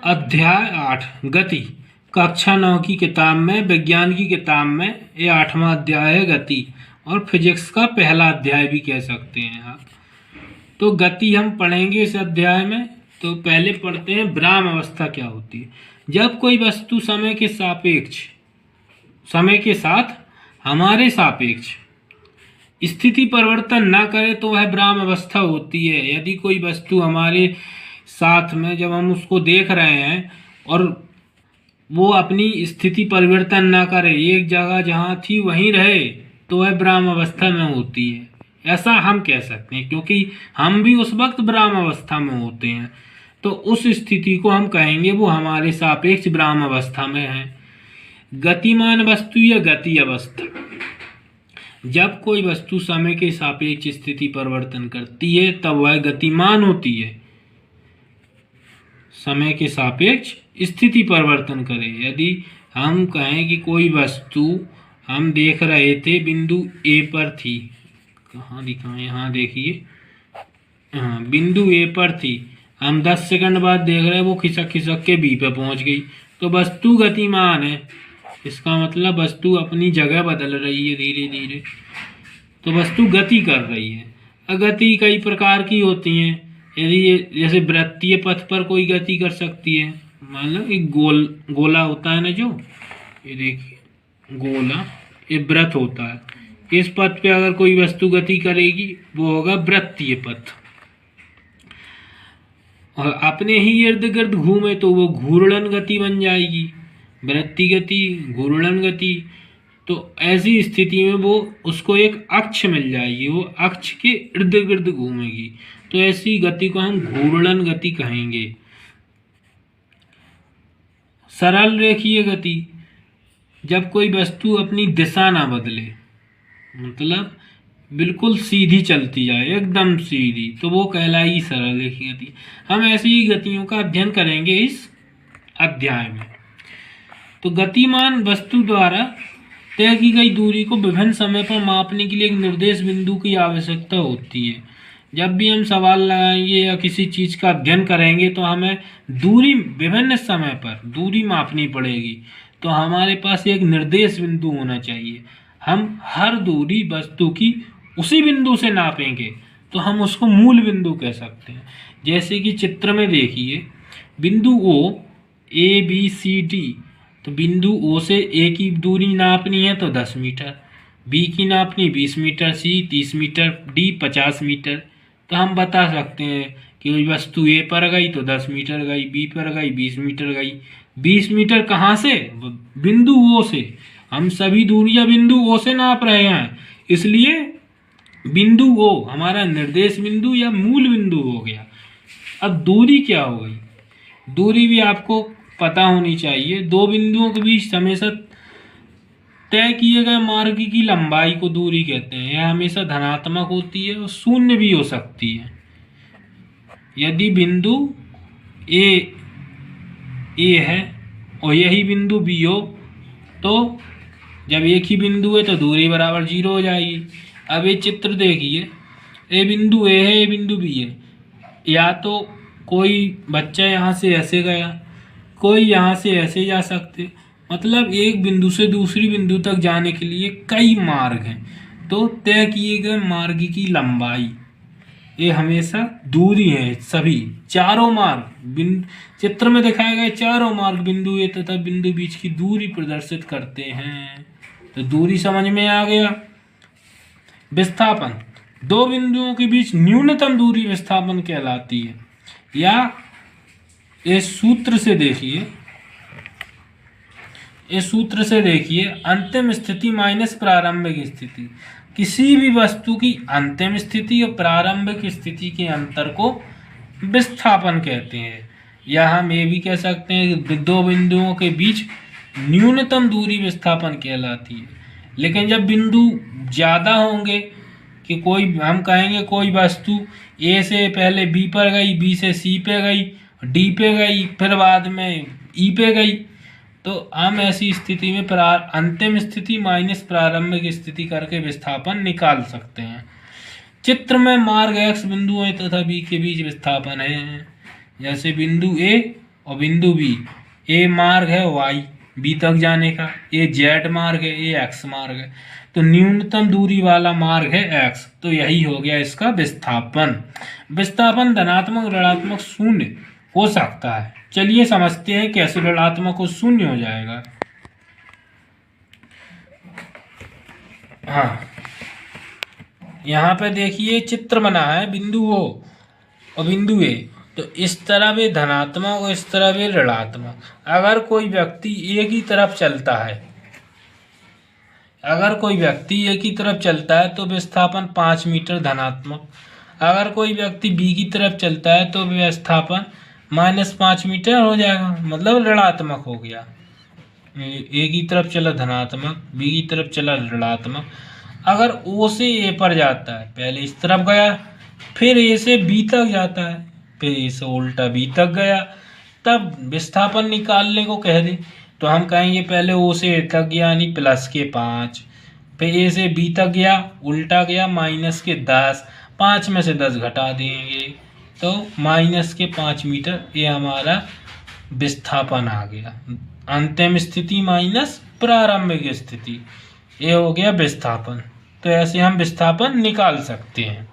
अध्याय 8 गति। कक्षा 9 की किताब में, विज्ञान की किताब में ये 8वां अध्याय है गति, और फिजिक्स का पहला अध्याय भी कह सकते हैं आप। तो गति हम पढ़ेंगे इस अध्याय में। तो पहले पढ़ते हैं विराम अवस्था क्या होती है। जब कोई वस्तु समय के साथ हमारे सापेक्ष स्थिति परिवर्तन ना करे तो वह विराम अवस्था होती है। यदि कोई वस्तु हमारे साथ में, जब हम उसको देख रहे हैं और वो अपनी स्थिति परिवर्तन ना करे, एक जगह जहाँ थी वहीं रहे, तो वह विराम अवस्था में होती है। ऐसा हम कह सकते हैं, क्योंकि हम भी उस वक्त विराम अवस्था में होते हैं। तो उस स्थिति को हम कहेंगे वो हमारे सापेक्ष विराम अवस्था में है। गतिमान वस्तु या गति अवस्था। जब कोई वस्तु समय के सापेक्ष स्थिति परिवर्तन करती है तब वह गतिमान होती है। समय के सापेक्ष स्थिति परिवर्तन करे। यदि हम कहें कि कोई वस्तु हम देख रहे थे बिंदु ए पर थी, कहाँ दिखाएं, यहाँ देखिए, हाँ बिंदु ए पर थी, हम 10 सेकंड बाद देख रहे हैं वो खिसक के बी पे पहुंच गई, तो वस्तु गतिमान है। इसका मतलब वस्तु अपनी जगह बदल रही है धीरे धीरे, तो वस्तु गति कर रही है। गति कई प्रकार की होती हैं। यदि ये जैसे वृत्तीय पथ पर कोई गति कर सकती है, मान लो एक गोला होता है ना, जो ये देखिए गोला, ये वृत्त होता है। इस पथ पे अगर कोई वस्तु गति करेगी वो होगा वृत्तीय पथ। और अपने ही इर्द गिर्द घूमे तो वो घूर्णन गति बन जाएगी। वृत्तीय गति, घूर्णन गति। तो ऐसी स्थिति में वो उसको एक अक्ष मिल जाएगी, वो अक्ष के इर्द गिर्द घूमेगी, तो ऐसी गति को हम घूर्णन गति कहेंगे। सरल रेखीय गति। जब कोई वस्तु अपनी दिशा ना बदले, मतलब बिल्कुल सीधी चलती जाए, एकदम सीधी, तो वो कहलाई सरल रेखीय गति। हम ऐसी ही गतियों का अध्ययन करेंगे इस अध्याय में। तो गतिमान वस्तु द्वारा तय की गई दूरी को विभिन्न समय पर मापने के लिए एक निर्देश बिंदु की आवश्यकता होती है। जब भी हम सवाल लगाएंगे या किसी चीज़ का अध्ययन करेंगे तो हमें दूरी, विभिन्न समय पर दूरी मापनी पड़ेगी, तो हमारे पास एक निर्देश बिंदु होना चाहिए। हम हर दूरी वस्तु की उसी बिंदु से नापेंगे तो हम उसको मूल बिंदु कह सकते हैं। जैसे कि चित्र में देखिए, बिंदु ओ ABCD, तो बिंदु ओ से ए की दूरी नापनी है तो 10 मीटर, बी की नापनी 20 मीटर, सी 30 मीटर, डी 50 मीटर। तो हम बता सकते हैं कि वस्तु ए पर गई तो 10 मीटर गई, बी पर गई 20 मीटर गई। 20 मीटर कहाँ से? बिंदु ओ से। हम सभी दूरियां बिंदु ओ से नाप रहे हैं, इसलिए बिंदु ओ हमारा निर्देश बिंदु या मूल बिंदु हो गया। अब दूरी क्या हो गई? दूरी भी आपको पता होनी चाहिए। दो बिंदुओं के बीच हमेशा तय किए गए मार्ग की लंबाई को दूरी कहते हैं। यह हमेशा धनात्मक होती है और शून्य भी हो सकती है। यदि बिंदु ए है और यही बिंदु बी हो, तो जब एक ही बिंदु है तो दूरी बराबर 0 हो जाएगी। अब ये चित्र देखिए, ये बिंदु ए है, ये बिंदु बी है। या तो कोई बच्चा यहाँ से ऐसे गया, कोई यहाँ से ऐसे जा सकते, मतलब एक बिंदु से दूसरी बिंदु तक जाने के लिए कई मार्ग हैं। तो तय किए गए मार्ग की लंबाई, ये हमेशा दूरी है। सभी चारों मार्ग चित्र में दिखाए गए चारों मार्ग बिंदु ए तथा बिंदु बीच की दूरी प्रदर्शित करते हैं। तो दूरी समझ में आ गया। विस्थापन, दो बिंदुओं के बीच न्यूनतम दूरी विस्थापन कहलाती है। या इस सूत्र से देखिए, अंतिम स्थिति माइनस प्रारंभिक स्थिति। किसी भी वस्तु की अंतिम स्थिति और प्रारंभिक स्थिति के अंतर को विस्थापन कहते हैं। या हम ये भी कह सकते हैं कि दो बिंदुओं के बीच न्यूनतम दूरी विस्थापन कहलाती है। लेकिन जब बिंदु ज़्यादा होंगे, कि कोई, हम कहेंगे कोई वस्तु ए से पहले बी पर गई, बी से सी पे गई, डी पे गई, फिर बाद में ई पे गई, तो हम ऐसी स्थिति में अंतिम स्थिति माइनस प्रारंभिक स्थिति करके विस्थापन निकाल सकते हैं। चित्र में मार्ग x बिंदुओं तथा b के बीच विस्थापन है। जैसे बिंदु A और बिंदु B, A मार्ग है y B तक जाने का, A z मार्ग है, A x मार्ग है, तो न्यूनतम दूरी वाला मार्ग है x, तो यही हो गया इसका विस्थापन। विस्थापन धनात्मक ऋणात्मक शून्य हो सकता है। चलिए समझते हैं कैसे ऋणात्मक और शून्य हो जाएगा। हाँ, यहाँ पे देखिए चित्र बना है बिंदु O और बिंदु A, तो इस तरफ ये धनात्मक और इस तरफ ये ऋणात्मक। अगर कोई व्यक्ति A की तरफ चलता है, अगर कोई व्यक्ति A की तरफ चलता है तो विस्थापन 5 मीटर धनात्मक। अगर कोई व्यक्ति B की तरफ चलता है तो विस्थापन -5 मीटर हो जाएगा, मतलब ऋणात्मक हो गया। A की तरफ चला धनात्मक, B की तरफ चला ऋणात्मक। अगर O से A पर जाता है, पहले इस तरफ गया, फिर A से B तक जाता है, फिर A से उल्टा B तक गया, तब विस्थापन निकालने को कह दे तो हम कहेंगे पहले O से A तक गया यानी +5, फिर A से B तक गया, उल्टा गया -10, 5 में से 10 घटा देंगे तो -5 मीटर, ये हमारा विस्थापन आ गया। अंतिम स्थिति माइनस प्रारंभिक स्थिति, ये हो गया विस्थापन। तो ऐसे हम विस्थापन निकाल सकते हैं।